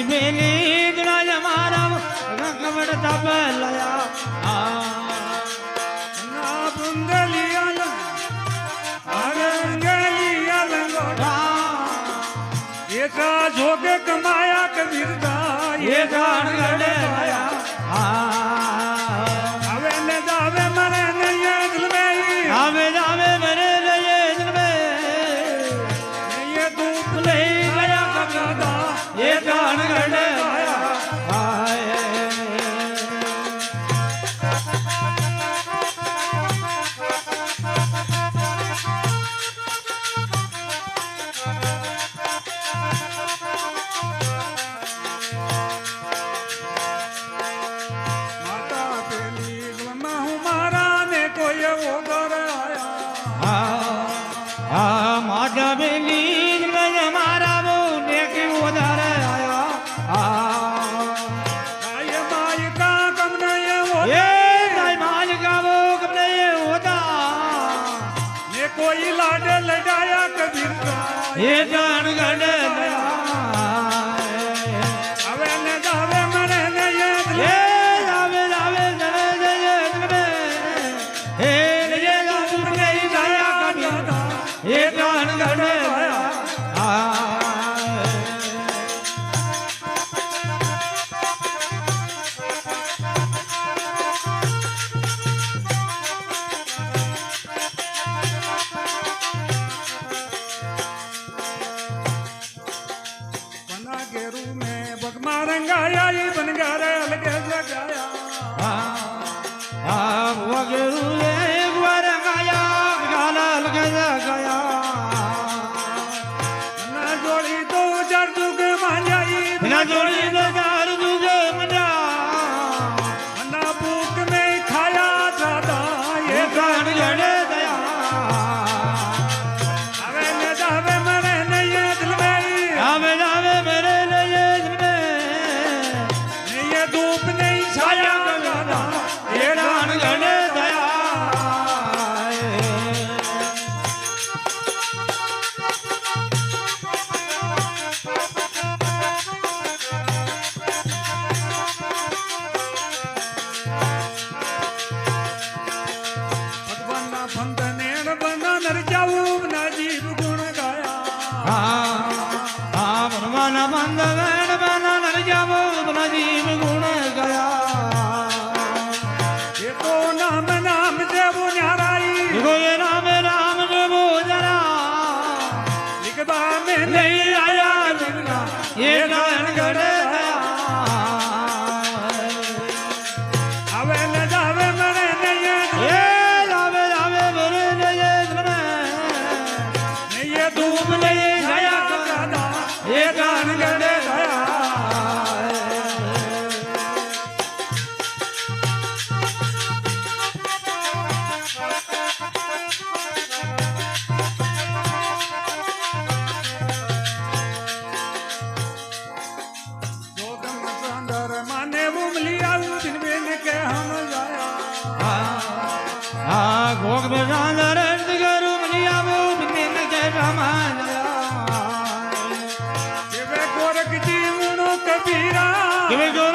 बेली दुनिया मारा कमड़ तब लया ना बुंदलिया अरंगलिया लंगोटा ये का जोगे कमाया कबीर दा ये गान गड़े आया आवे ले जावे मरे नहीं दिल में आवे जावे मेरे लिए दिल में ये दूध ले गया कदा ये गान गड़े आया माता बेली में हमारा वो नेकी उधर आया ये माई का कम नहीं वो ये दाई माल का वो कब नहीं होता ये कोई लाडे लड़ाया कबीर का ये जान गड़े दया अवे ने जावे मरे ने ये ये जावे जावे जरे ये दिल में हे ये दूर नहीं जाया कभी ये जान गड़े दया बना गेरू में बगमा रंगाया ये बन गया रे अलगे जगाया वगरू एक बार गाया गाला लगा गया ना जोड़ी तो जर जुग मांझाई बिना जोड़ी दे दार तुझे मजा ना भूख में खाया था ये गान गड़े दया अवे ने जावे मरे ने ये दिल में आवे जावे मेरे लिए दिल में ये धूप नहीं छाया गाना ये गान गड़े दया भगवाना फंद नेण बना नर जाऊ ना जीव गुण गाया भगवान बंद वैन बना नर जावो बना जीव गुण गया ये तो नाम नाम से वो न्याराई देखो ये राम राम जो वो जरा लिखदा में नहीं आया जिनका ये गान गड़े दया अवे ले जावे मरे नहीं ये जावे जावे मेरे लिए दिल में ये धूप नहीं छाया गाना ये गान गड़े दया जो दम अंदर माने वो मिली आऊ दिन में के हम जाया घोग में जांदर करू मनिया वो बिन के रमान ये वे गोरख जी मुनो कबीरा कि जो